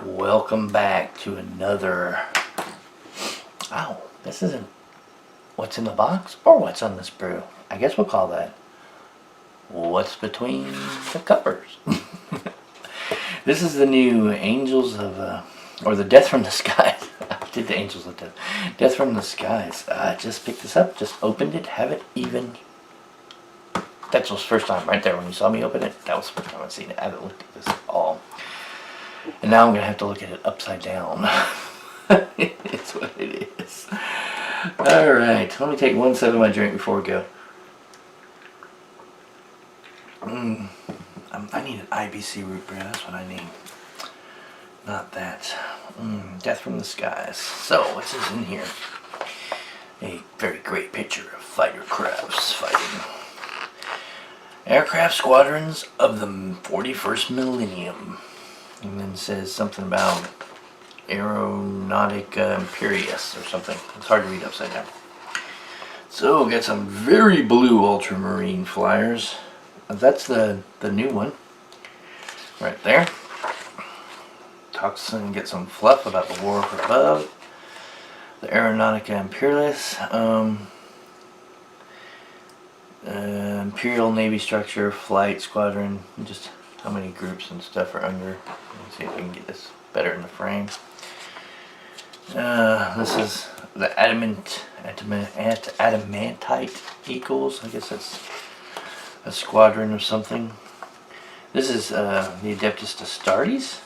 Welcome back to another. Oh, this isn't what's in the box or what's on the sprue. I guess we'll call that what's between the covers. This is the new Angels of, or the Death from the Skies. I did the Angels of Death. Death from the Skies. I just picked this up, just opened it, haven't even. That was the first time right there when you saw me open it. That was the first time I've seen it. I haven't looked at this at all. And now I'm going to have to look at it upside down. It's what it is. Alright, let me take one sip of my drink before we go. I need an IBC root beer, that's what I need. Not that. Death from the Skies. So, what's this in here? A very great picture of fighter crafts fighting. Aircraft squadrons of the 41st millennium. And then says something about Aeronautica Imperius or something. It's hard to read upside down. So, got some very blue ultramarine flyers. That's the new one. Right there. Talks and get some fluff about the war up above. The Aeronautica Imperius. Imperial Navy structure, flight, squadron, just how many groups and stuff are under. Let's see if we can get this better in the frame. This is the adamantite eagles. I guess that's a squadron of something. This is the Adeptus Astartes,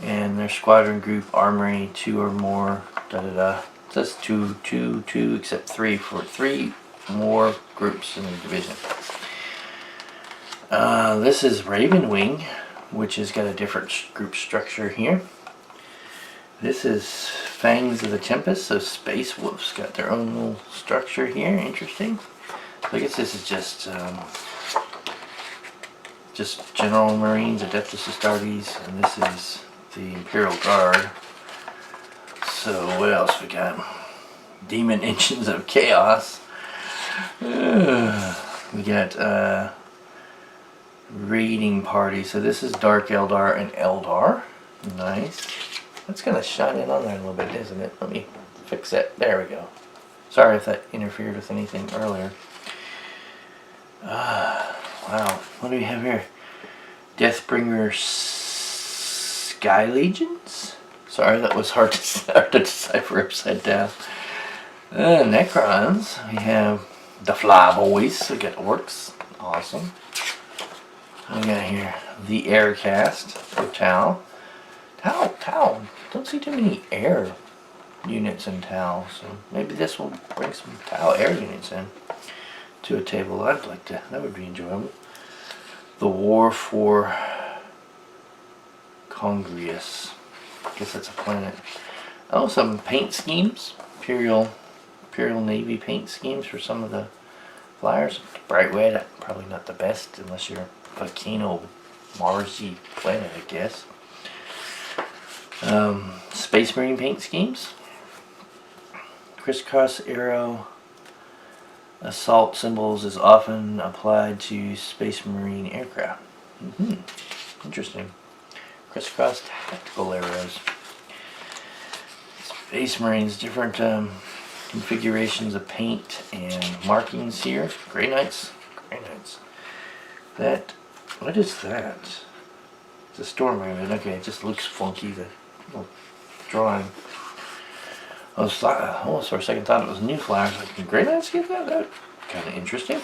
and their squadron group armory 2 or more. Da da da. It says 2, except 3 for 3 more groups in the division. This is Raven Wing, which has got a different group structure here. This is Fangs of the Tempest, so Space Wolves got their own little structure here. Interesting. So I guess this is just General Marines, Adeptus Astartes, and this is the Imperial Guard. So what else we got? Demon Engines of Chaos. We got Raiding Party. So this is Dark Eldar and Eldar. Nice. That's gonna shine in on there a little bit, isn't it? Let me fix that. There we go. Sorry if that interfered with anything earlier. Wow. What do we have here? Deathbringer Sky Legions? Sorry, that was hard to decipher upside down. Necrons. We have the Fly Boys. We got Orcs. Awesome. What we got here? The Aircast for Tau. Tau. Don't see too many air units in Tau, so maybe this will bring some Tau air units in to a table. I'd like to. That would be enjoyable. The War for Congrius. I guess that's a planet. Oh, some paint schemes. Imperial Navy paint schemes for some of the flyers. Bright red, probably not the best unless you're a Volcano Marsy planet, I guess. Space Marine paint schemes. Crisscross arrow assault symbols is often applied to Space Marine aircraft. Interesting. Crisscross tactical arrows. Space Marines, different configurations of paint and markings here. Grey Knights. What is that? It's a storm raven. Okay, it just looks funky, the little drawing. Almost for a second thought it was new flyers. Like, can Grey Knights get that? That kind of interesting.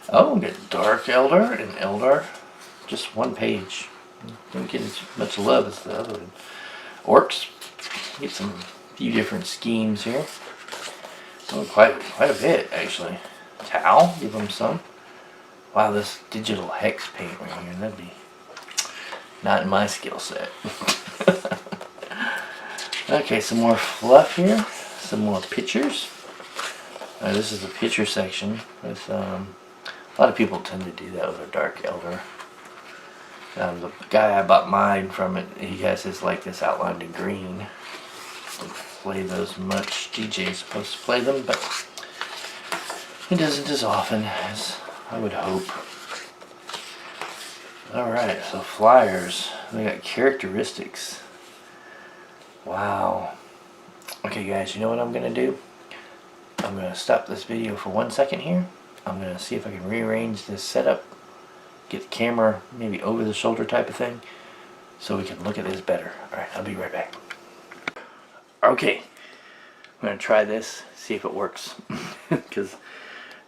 Oh, we got Dark Eldar and Eldar. Just one page. Don't get as much love as the other one. Orcs. Get some few different schemes here. Oh, quite a bit actually. Tau, give them some. Wow, this digital hex paint right here, that'd be not in my skill set. Okay, some more fluff here. Some more pictures. This is the picture section. With a lot of people tend to do that with a Dark Elder. The guy I bought mine from, he has his like this outlined in green. Don't play those much. DJ's supposed to play them, but he doesn't as often as I would hope. Alright, so flyers. They got characteristics. Wow. Okay guys, you know what I'm going to do? I'm going to stop this video for 1 second here. I'm going to see if I can rearrange this setup. Get the camera maybe over the shoulder type of thing. So we can look at this better. Alright, I'll be right back. Okay. I'm going to try this. See if it works. Because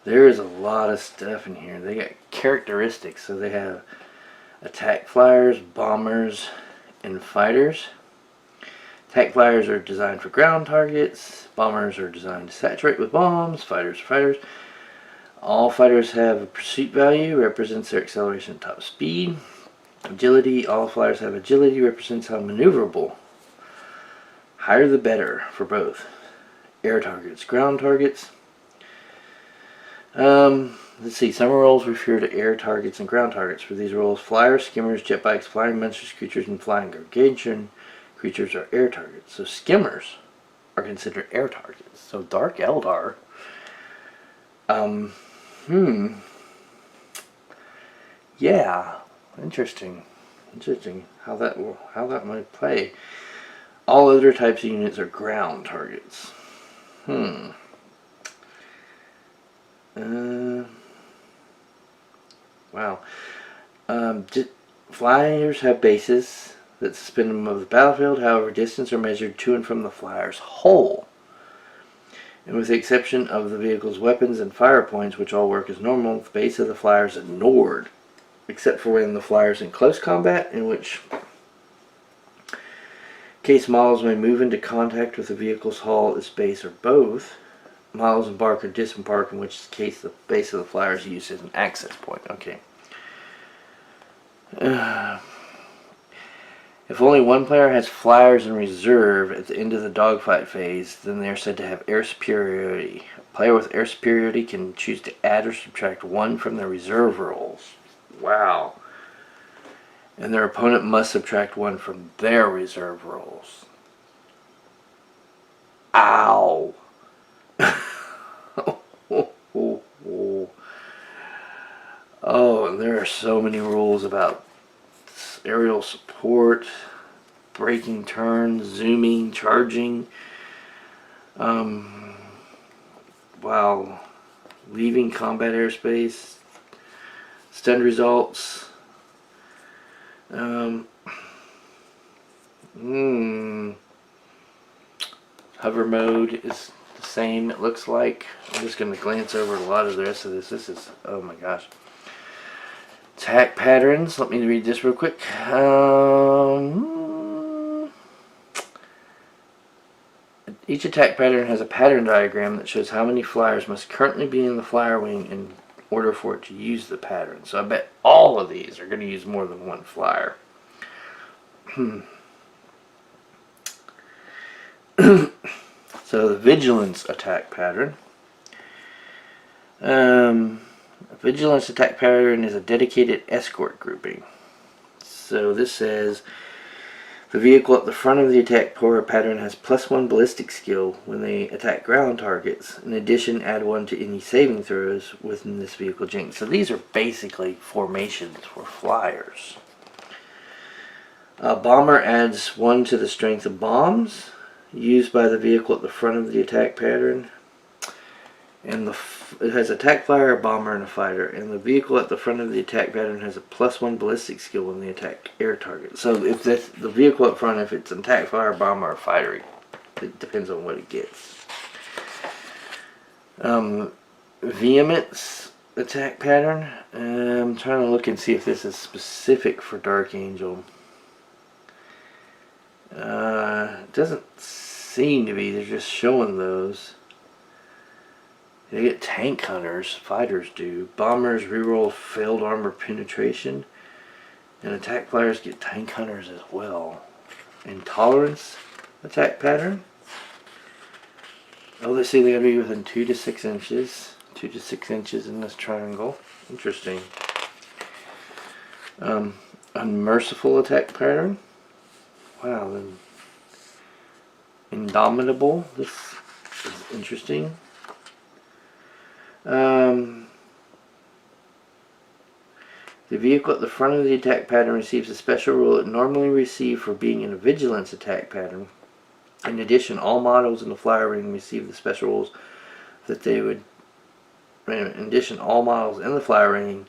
there is a lot of stuff in here. They got characteristics. So they have attack flyers, bombers, and fighters. Attack flyers are designed for ground targets. Bombers are designed to saturate with bombs. Fighters are fighters. All fighters have a pursuit value, represents their acceleration at top speed. Agility, all flyers have agility, represents how maneuverable. Higher the better for both. Air targets, ground targets. Let's see, some roles refer to air targets and ground targets. For these roles, flyers, skimmers, jet bikes, flying monsters, creatures, and flying gargantuan creatures are air targets. So skimmers are considered air targets. So Dark Eldar. Yeah, interesting. Interesting how that might play. All other types of units are ground targets. Wow. Flyers have bases that suspend them above the battlefield. However, distance are measured to and from the flyer's hull. And with the exception of the vehicle's weapons and fire points, which all work as normal, the base of the flyer is ignored, except for when the flyer is in close combat, in which case models may move into contact with the vehicle's hull, its base, or both. Models embark or disembark, in which case the base of the flyer is used as an access point. Okay. If only one player has flyers in reserve at the end of the dogfight phase, then they are said to have air superiority. A player with air superiority can choose to add or subtract 1 from their reserve rolls. Wow. And their opponent must subtract 1 from their reserve rolls. Ow! Oh, and there are so many rules about aerial support, braking turns, zooming, charging. Wow. Leaving combat airspace, stun results. Hover mode is the same, it looks like. I'm just going to glance over a lot of the rest of this. This is, oh my gosh. Attack patterns. Let me read this real quick. Each attack pattern has a pattern diagram that shows how many flyers must currently be in the flyer wing in order for it to use the pattern. So I bet all of these are going to use more than one flyer. So the vigilance attack pattern. A vigilance attack pattern is a dedicated escort grouping. So this says the vehicle at the front of the attack pattern has +1 ballistic skill when they attack ground targets. In addition, add 1 to any saving throws within this vehicle jinx. So these are basically formations for flyers. A bomber adds 1 to the strength of bombs used by the vehicle at the front of the attack pattern. And it has attack flyer, a bomber, and a fighter. And the vehicle at the front of the attack pattern has a +1 ballistic skill when they attack air target. So if that's the vehicle up front, if it's an attack flyer, bomber, or fighter, it depends on what it gets. Vehemence attack pattern. I'm trying to look and see if this is specific for Dark Angel. It doesn't seem to be. They're just showing those. They get tank hunters, fighters do. Bombers reroll failed armor penetration. And attack flyers get tank hunters as well. Intolerance attack pattern. Oh, let's see, they gotta be within 2 to 6 inches. 2 to 6 inches in this triangle. Interesting. Unmerciful attack pattern. Wow, then. Indomitable. This is interesting. The vehicle at the front of the attack pattern receives a special rule it normally receives for being in a vigilance attack pattern. In addition, all models in the flyer ring receive the special rules that they would. In addition, all models in the flyer ring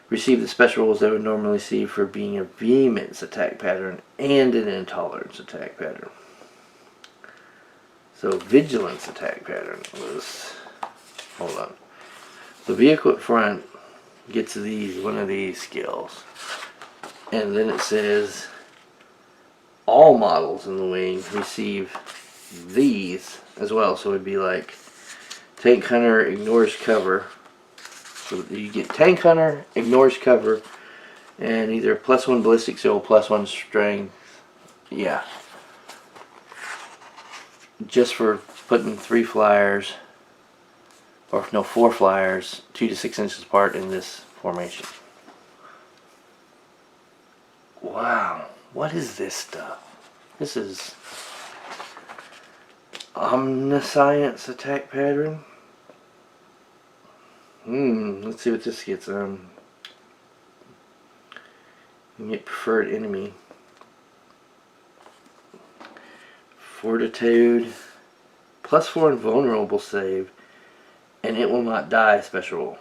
receive the special rules they would normally see for being a vehemence attack pattern and an intolerance attack pattern. So vigilance attack pattern was, hold on. The vehicle at front gets one of these skills, and then it says all models in the wing receive these as well. So it'd be like Tank Hunter ignores cover. So you get Tank Hunter ignores cover, and either +1 ballistics or +1 strength. Yeah. Just for putting 3 flyers, or no, 4 flyers, 2 to 6 inches apart in this formation. Wow, what is this stuff? This is Omniscience attack pattern. Let's see what this gets. You get preferred enemy. Fortitude, +4 invulnerable save, and it will not die special rule.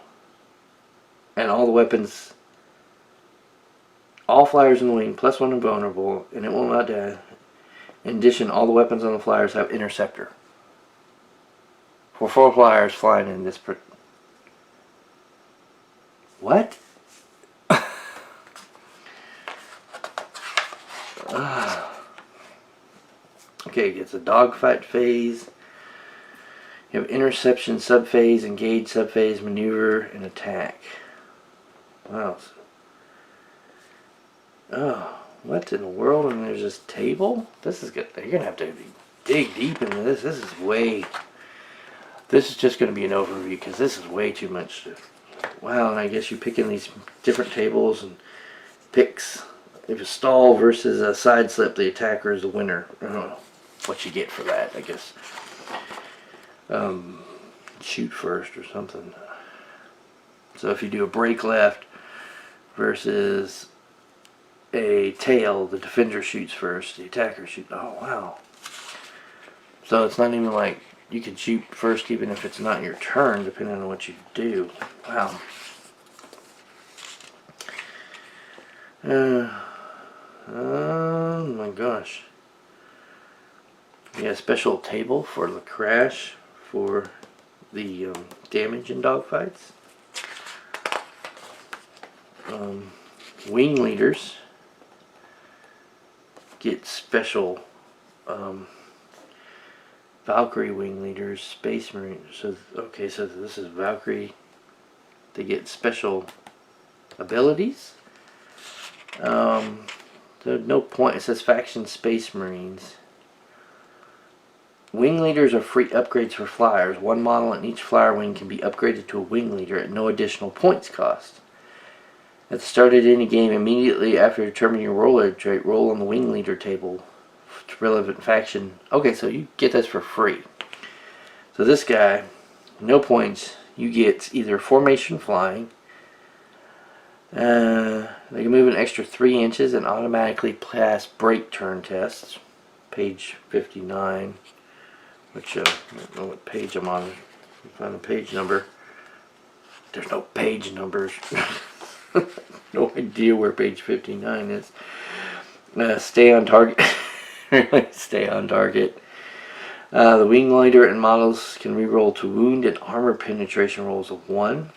And all the weapons, all flyers in the wing, +1 invulnerable, and it will not die. In addition, all the weapons on the flyers have interceptor. For 4 flyers flying in this. What? Okay, it gets a dogfight phase. You have interception subphase, engage subphase, maneuver, and attack. Wow. Oh, what in the world? And there's this table? This is good. You're gonna have to dig deep into this. This is just gonna be an overview because this is way too much. Wow, and I guess you pick in these different tables and picks. If a stall versus a side slip, the attacker is the winner. I don't know what you get for that, I guess. Shoot first or something. So if you do a break left versus a tail, the defender shoots first, the attacker shoots. Oh, wow. So it's not even like you can shoot first even if it's not your turn, depending on what you do. Wow. Oh my gosh. Yeah, a special table for the crash for the damage in dogfights. Wing leaders get special Valkyrie wing leaders, Space Marines. So okay, so this is Valkyrie. They get special abilities. There's no point. It says faction Space Marines. Wing leaders are free upgrades for flyers. One model in each flyer wing can be upgraded to a wing leader at no additional points cost. At the start of any game, immediately after determining your roller trait, roll on the wing leader table to relevant faction. Okay, so you get this for free. So this guy, no points. You get either formation flying. They can move an extra 3 inches and automatically pass break turn tests. Page 59. Which, I don't know what page I'm on. Find a page number. There's no page numbers. No idea where page 59 is. Stay on target. Stay on target. The wing leader and models can reroll to wound and armor penetration rolls of 1.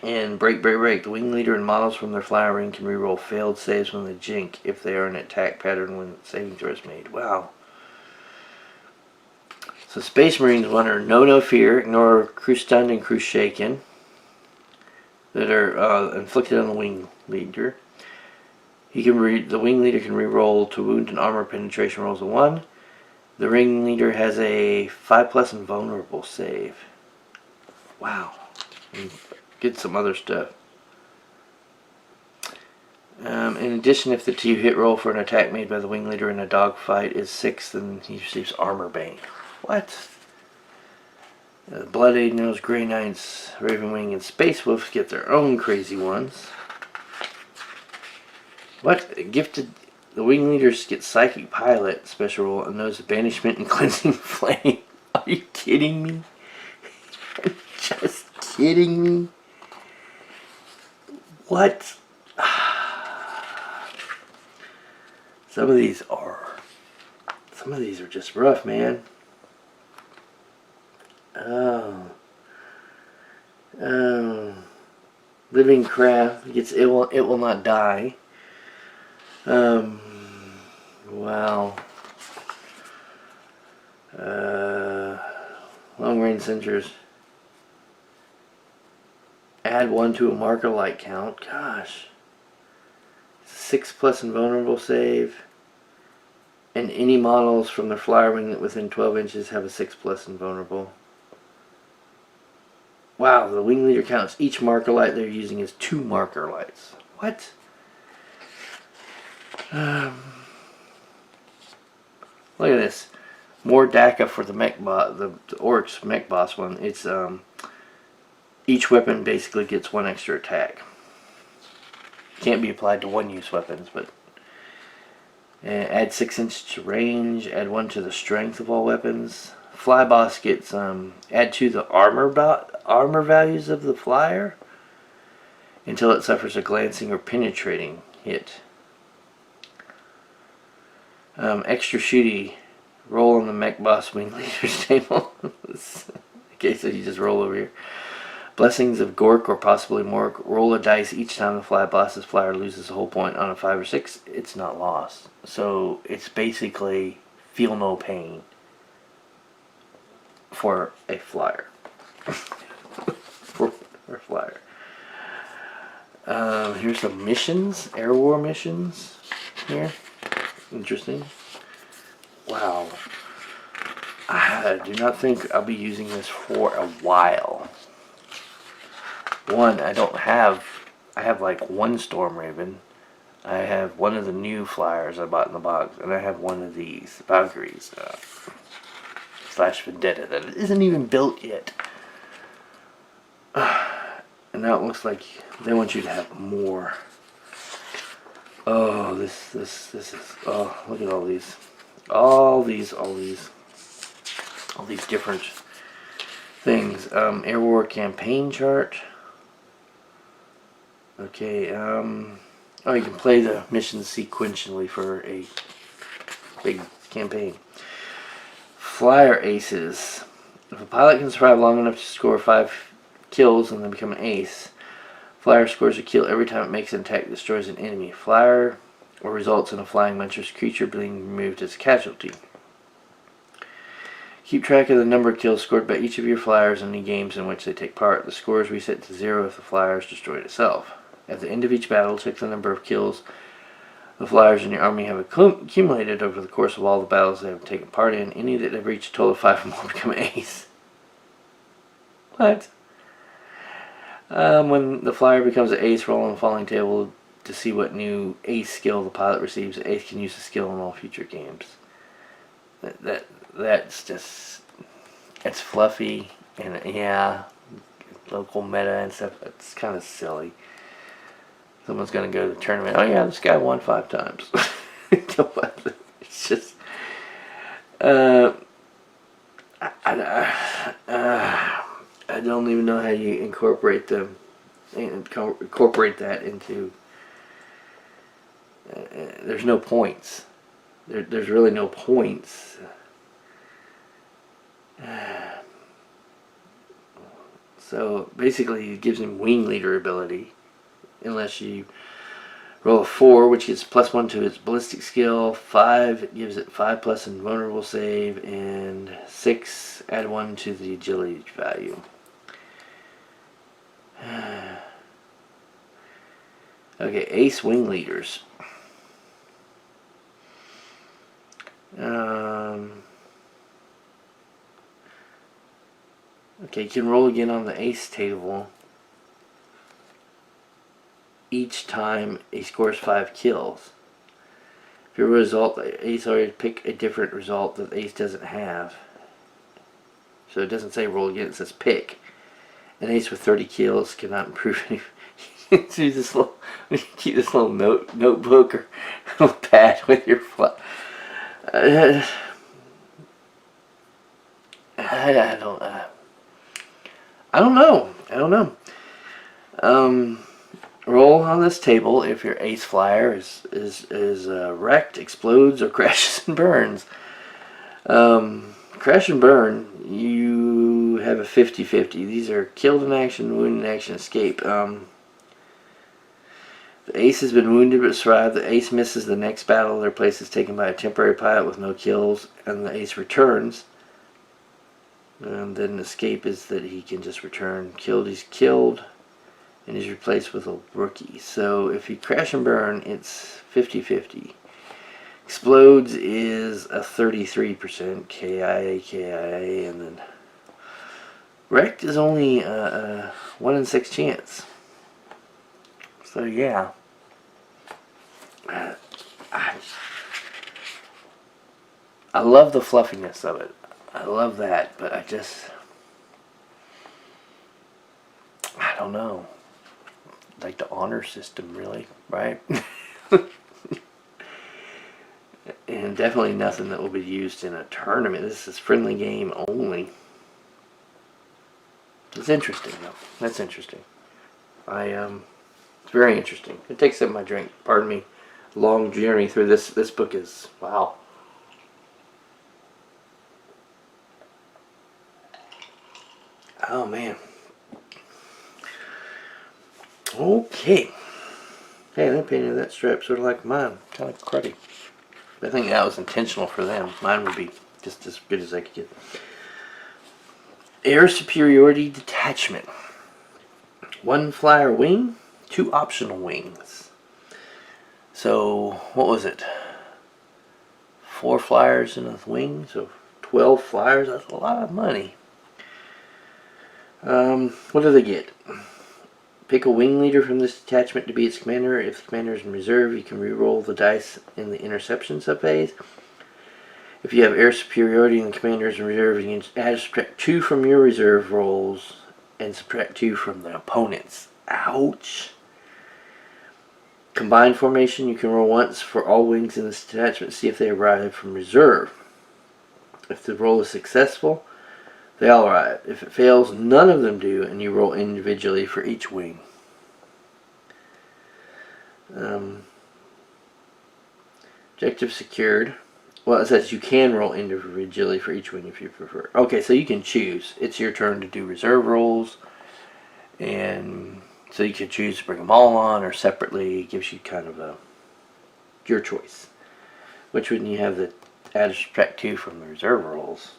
And break. The wing leader and models from their flyer ring can reroll failed saves when they jink if they are in attack pattern when saving throw is made. Wow. So Space Marines one are no fear, ignore crew stunned and crew shaken that are inflicted on the wing leader. The wing leader can reroll to wound and armor penetration rolls of 1. The wing leader has a 5+ invulnerable save. Wow. And get some other stuff. In addition, if the 2 hit roll for an attack made by the wing leader in a dogfight is 6, then he receives armor bane. What? Blood Nose, Grey Knights, Raven Wing, and Space Wolves get their own crazy ones. What? Gifted. The wing leaders get psychic pilot special role and knows of banishment and cleansing flame. Are you kidding me? Just kidding me? What? Some of these are just rough, man. Oh. Living craft gets it will not die. Wow. Long range sensors. Add 1 to a marker light count. Gosh. 6+ invulnerable save. And any models from their flyer wing that within 12 inches have a 6+ invulnerable. Wow, the wing leader counts each marker light they're using as 2 marker lights. What? Look at this. More DACA for the mech boss, the Orcs mech boss one. It's each weapon basically gets 1 extra attack. Can't be applied to one-use weapons, but add 6 inches to range. Add 1 to the strength of all weapons. Fly boss gets add to the armor values of the flyer until it suffers a glancing or penetrating hit. Extra shooty. Roll on the mech boss wing leader's table. Okay, so you just roll over here. Blessings of Gork or possibly Mork. Roll a dice each time the fly boss's flyer loses a whole point on a 5 or 6. It's not lost. So it's basically feel no pain for a flyer. for a flyer. Here's some missions. Air War missions here. Interesting. Wow. I do not think I'll be using this for a while. One, I have like 1 Storm Raven. I have 1 of the new flyers I bought in the box, and I have 1 of these Valkyries / Vendetta that isn't even built yet. And now it looks like they want you to have more. Oh, this is, oh, look at all these. All these different things. Air War campaign chart. Okay, oh, you can play the missions sequentially for a big campaign. Flyer aces. If a pilot can survive long enough to score 5 kills and then become an ace, flyer scores a kill every time it makes an attack that destroys an enemy. Flyer or results in a flying monstrous creature being removed as a casualty. Keep track of the number of kills scored by each of your flyers in any games in which they take part. The score is reset to 0 if the flyer is destroyed itself. At the end of each battle, check the number of kills the flyers in your army have accumulated over the course of all the battles they have taken part in. Any that have reached a total of 5 or more become ace. What? When the flyer becomes an ace, roll on the following table to see what new ace skill the pilot receives. The ace can use the skill in all future games. That's just, it's fluffy, and yeah, local meta and stuff. It's kind of silly. Someone's gonna go to the tournament. Oh yeah, this guy won 5 times. It's just, I don't even know how you incorporate that into. There's no points. There's really no points. So basically, it gives him wing leader ability, unless you roll a 4, which gets +1 to its ballistic skill. 5, it gives it 5+ invulnerable save, and 6, add 1 to the agility value. Okay, ace wing leaders. Okay, you can roll again on the ace table each time he scores 5 kills. If your result, the ace already pick a different result that the ace doesn't have. So it doesn't say roll again, it says pick. An ace with 30 kills cannot improve any. See this little Keep this little notebook or little pad with your I don't. I don't know. I don't know. Roll on this table if your ace flyer is wrecked, explodes, or crashes and burns. Crash and burn, you have a 50-50. These are killed in action, wounded in action, escape. The ace has been wounded but survived. The ace misses the next battle. Their place is taken by a temporary pilot with no kills, and the ace returns. And then escape is that he can just return. Killed, he's killed, and he's replaced with a rookie. So if you crash and burn, it's 50-50. Explodes is a 33% KIA, and then wrecked is only a 1 in 6 chance. So yeah, I love the fluffiness of it. I love that, but I don't know. Like the honor system, really, right? And definitely nothing that will be used in a tournament. This is friendly game only. It's interesting, though. That's interesting. It's very interesting. It takes up my drink. Pardon me. Long journey through this. This book is, wow. Oh, man. Okay. Hey, they painted that strap sort of like mine. Kind of cruddy. I think that was intentional for them. Mine would be just as good as I could get. Air Superiority Detachment. 1 flyer wing, 2 optional wings. So, what was it? 4 flyers in a wing, so 12 flyers. That's a lot of money. What do they get? Pick a wing leader from this detachment to be its commander. If the commander is in reserve, you can re-roll the dice in the interception subphase. If you have air superiority and the commander is in reserve, you can add or subtract 2 from your reserve rolls and subtract 2 from the opponent's. Ouch! Combined formation, you can roll once for all wings in this detachment to see if they arrive from reserve. If the roll is successful, they all arrive. If it fails, none of them do, and you roll individually for each wing. Objective secured. Well, it says you can roll individually for each wing if you prefer. Okay, so you can choose. It's your turn to do reserve rolls, and so you can choose to bring them all on or separately. It gives you kind of your choice. Which when you have the add or subtract 2 from the reserve rolls.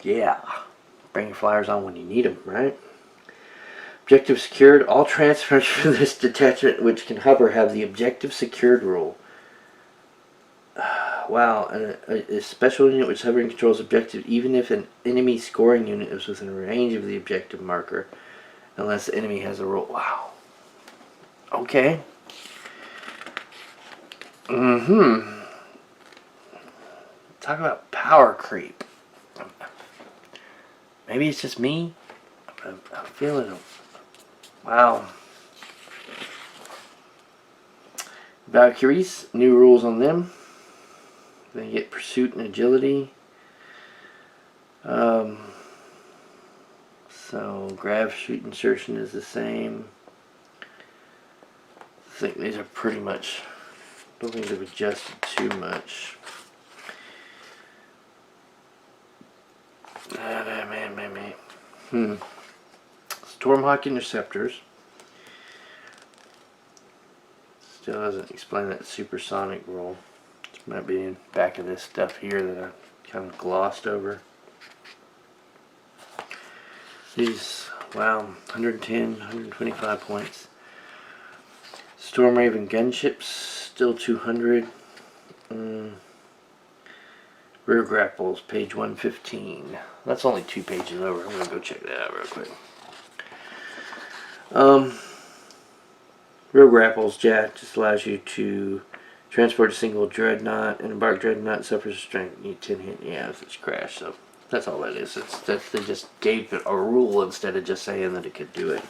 Yeah, bring your flyers on when you need them, right? Objective secured. All transfers for this detachment which can hover have the objective secured rule. Wow, and a special unit which hovering controls objective even if an enemy scoring unit is within range of the objective marker, unless the enemy has a rule. Wow. Okay. Talk about power creep. Maybe it's just me. I'm feeling it. Wow. Valkyries, new rules on them. They get pursuit and agility. So grab, shoot, insertion is the same. I think these are pretty much, don't think they've adjusted too much. Stormhawk interceptors. Still doesn't explain that supersonic roll. It might be in back of this stuff here that I kind of glossed over. These, wow, 110, 125 points. Storm Raven gunships, still 200. Rear grapples, page 115. That's only 2 pages over. I'm going to go check that out real quick. Rear grapples, Jack, just allows you to transport a single dreadnought. An embarked dreadnought suffers strength. You need 10 hit. Yeah, if it's crashed. So that's all that is. They just gave it a rule instead of just saying that it could do it.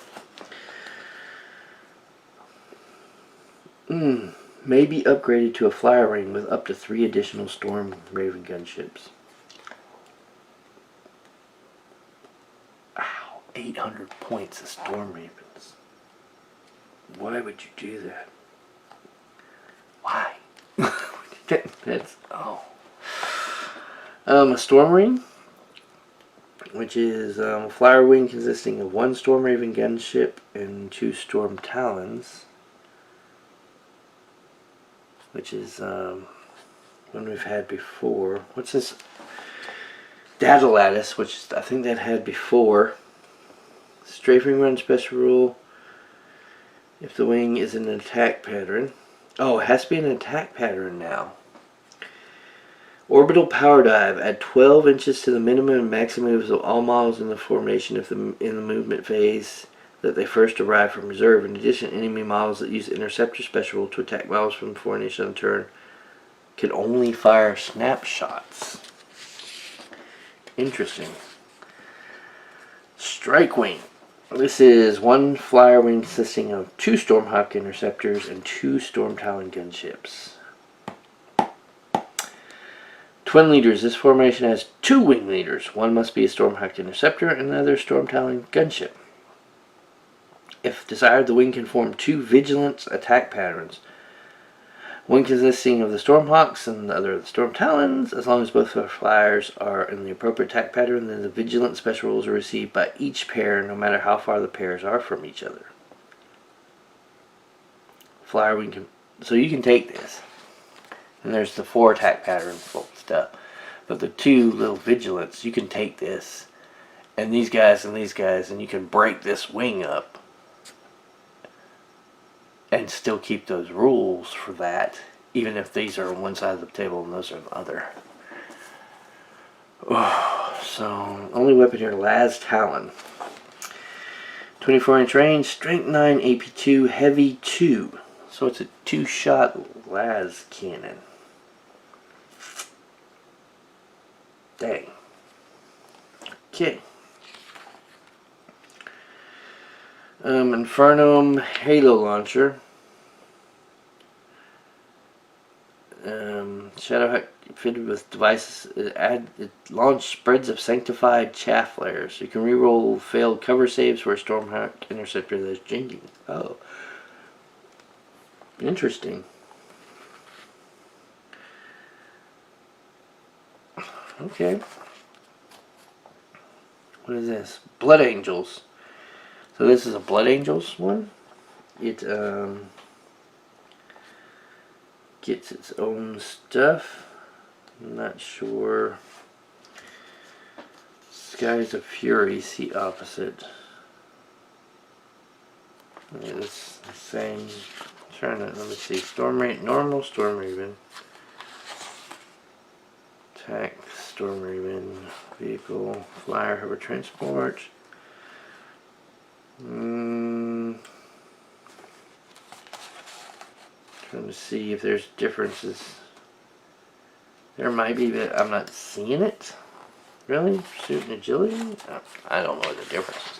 May be upgraded to a flyer wing with up to 3 additional Storm Raven gunships. Ow, 800 points of Storm Ravens. Why would you do that? Why? That's a Storm Ring, which is a flyer wing consisting of 1 Storm Raven gunship and 2 Storm Talons, which is one we've had before. What's this? Data Lattice, which I think that had before. Strafing run special rule. If the wing is an attack pattern. Oh, it has to be an attack pattern now. Orbital power dive. Add 12 inches to the minimum and maximum moves of all models in the formation in the movement phase that they first arrive from reserve. In addition, enemy models that use interceptor special rule to attack models from formation on turn can only fire snapshots. Interesting. Strike wing. This is 1 flyer wing consisting of 2 Stormhawk interceptors and 2 Storm Talon gunships. Twin leaders. This formation has 2 wing leaders. One must be a Stormhawk interceptor and another Storm Talon gunship. If desired, the wing can form 2 vigilance attack patterns. One consisting of the Stormhawks and the other of the Storm Talons. As long as both of the flyers are in the appropriate attack pattern, then the vigilant special rules are received by each pair, no matter how far the pairs are from each other. Flyer wing can, so you can take this, and there's the 4 attack pattern stuff, but the 2 little vigilants, you can take this, and these guys, and you can break this wing up. And still keep those rules for that, even if these are on one side of the table and those are the other. Oh, so, only weapon here, Las Talon. 24-inch range, strength 9, AP 2, heavy 2. So it's a 2-shot Las cannon. Dang. Okay. Infernum Halo Launcher. Shadowhawk fitted with devices. It launch spreads of sanctified chaff layers. You can reroll failed cover saves for a Stormhawk interceptor that's jinking. Oh. Interesting. Okay. What is this? Blood Angels. So this is a Blood Angels one. It gets its own stuff. I'm not sure. Skies of Fury, see opposite. Yeah, this the same. Let me see. Storm Raven, normal Storm Raven. Attack, Storm Raven, vehicle, flyer, hover, transport. Trying to see if there's differences. There might be, but I'm not seeing it. Really? Pursuit and agility? I don't know what the difference is.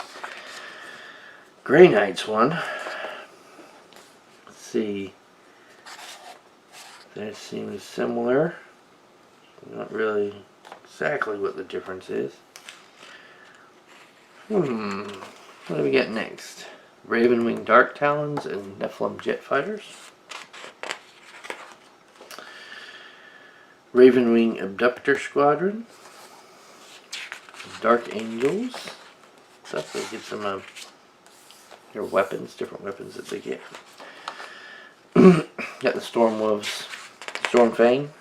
Grey Knight's one. Let's see. That seems similar. Not really exactly what the difference is. What do we get next? Ravenwing Dark Talons and Nephilim Jet Fighters. Ravenwing Abductor Squadron. Dark Angels. Stuff that gives them their weapons, different weapons that they get. Got the Storm Wolves, Storm Fang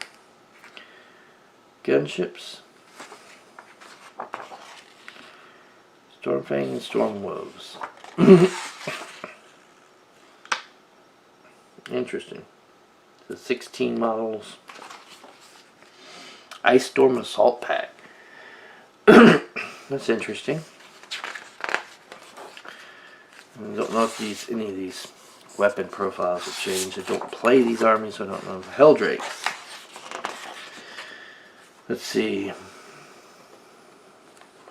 gunships. Storm Fang and Storm Wolves. Interesting. The 16 models. Ice Storm Assault Pack. That's interesting. I don't know if any of these weapon profiles have changed. I don't play these armies, so I don't know. Helldrakes. Let's see.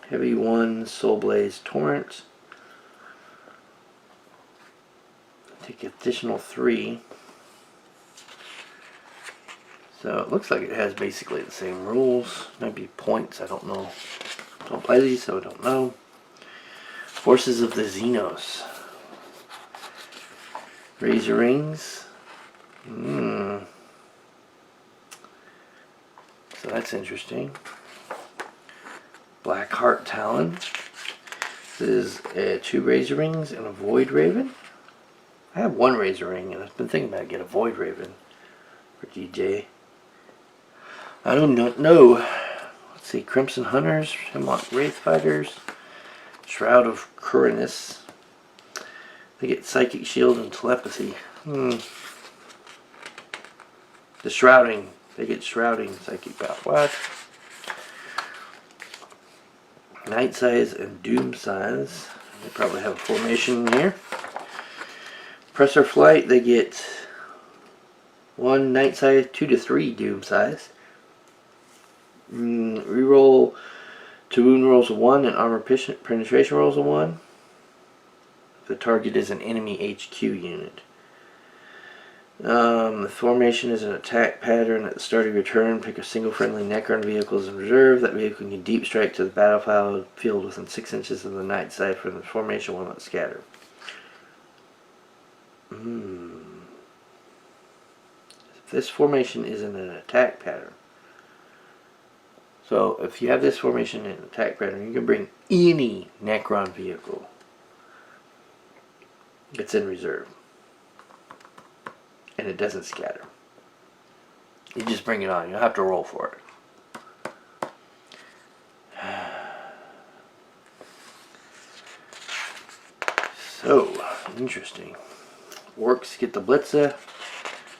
Heavy 1, Soulblaze Torrent. Take additional 3. So it looks like it has basically the same rules. Maybe points, I don't know. Don't play these, so I don't know. Forces of the Xenos. Razor Rings. So that's interesting. Black Heart Talon. This is 2 Razor Rings and a Void Raven. I have 1 Razor Ring, and I've been thinking about getting a Void Raven for DJ. I do not know. Let's see. Crimson Hunters, Hemlock Wraith Fighters, Shroud of Curanus. They get Psychic Shield and Telepathy. The Shrouding. They get Shrouding, Psychic Power. What? Night Size and Doom Size. They probably have a formation in here. Presser Flight. They get 1 Night Size, 2 to 3 Doom Size. Reroll 2 wound rolls of 1 and armor penetration rolls of 1. The target is an enemy HQ unit. The formation is an attack pattern. At the start of your turn, pick a single friendly Necron vehicle as in reserve. That vehicle can deep strike to the battlefield within 6 inches of the night side from the formation will not scatter. This formation is in an attack pattern. So if you have this formation in an attack pattern, you can bring any Necron vehicle that's in reserve. And it doesn't scatter. You just bring it on. You don't have to roll for it. So, interesting. Orcs get the Blitzer,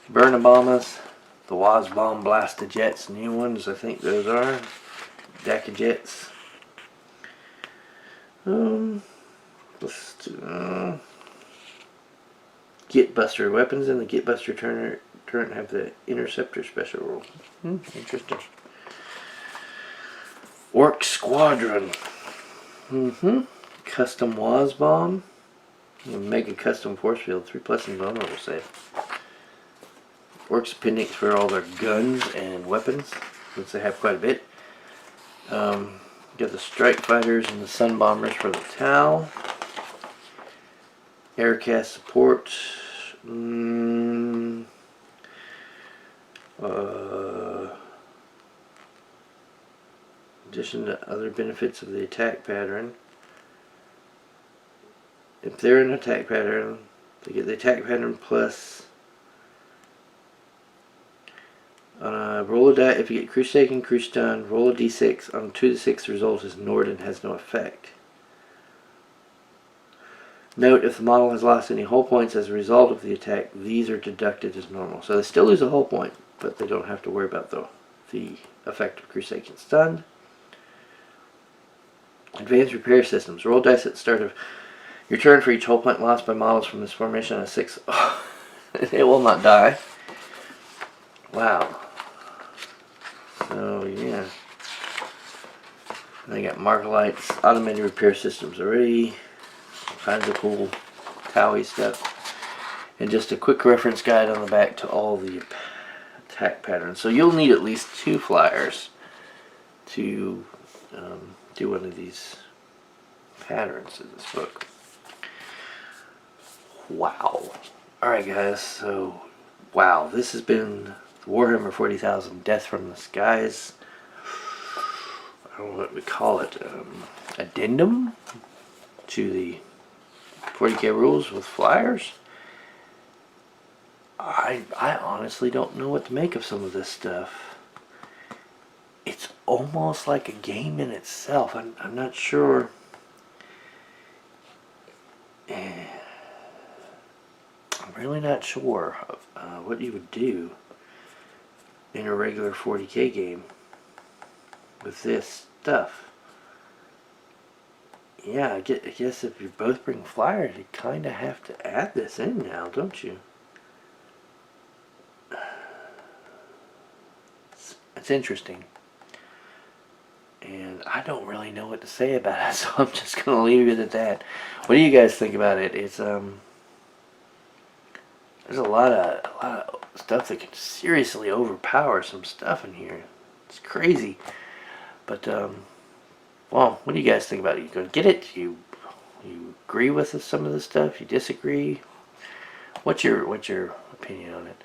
Burn Bombers, the Wazbomb Blaster Jets, new ones, I think those are. Deck of Jets. Let's do, Get Buster weapons and the Get Buster turret have the Interceptor special rule. Interesting. Orc Squadron. Custom Wazbomb. Mega Custom Force Field. 3+ invulnerable save. Orcs appendix for all their guns and weapons, since they have quite a bit. Got the Strike Fighters and the Sun Bombers for the Tau. Aircast support. Addition to other benefits of the attack pattern. If they're in an attack pattern, they get the attack pattern plus roll a die. If you get Crusade and Cruise Stun, roll a d6. On 2 to 6, the result is Norden has no effect. Note, if the model has lost any hull points as a result of the attack, these are deducted as normal. So they still lose a hull point, but they don't have to worry about the effect of Crusade and Stun. Advanced repair systems. Roll dice at the start of your turn for each hull point lost by models from this formation on a 6. It will not die. Wow. So, yeah. They got Markelites, automated repair systems already. All kinds of cool Towie stuff. And just a quick reference guide on the back to all the attack patterns. So you'll need at least 2 flyers to do one of these patterns in this book. Wow. Alright guys, so wow, this has been Warhammer 40,000 Death from the Skies. I don't know what we call it. Addendum to the 40k rules with flyers. I honestly don't know what to make of some of this stuff. It's almost like a game in itself. I'm not sure. I'm really not sure of what you would do in a regular 40k game with this stuff. Yeah, I guess if you both bring flyers, you kind of have to add this in now, don't you? It's interesting. And I don't really know what to say about it, so I'm just going to leave it at that. What do you guys think about it? It's there's a lot of stuff that can seriously overpower some stuff in here. It's crazy. But, well, what do you guys think about it? You gonna get it? You agree with some of the stuff? You disagree? What's your opinion on it?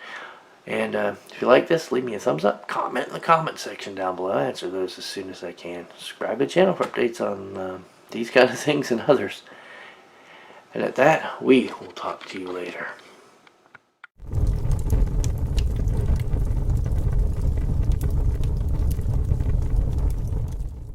And if you like this, leave me a thumbs up. Comment in the comment section down below. I answer those as soon as I can. Subscribe to the channel for updates on these kind of things and others. And at that, we will talk to you later.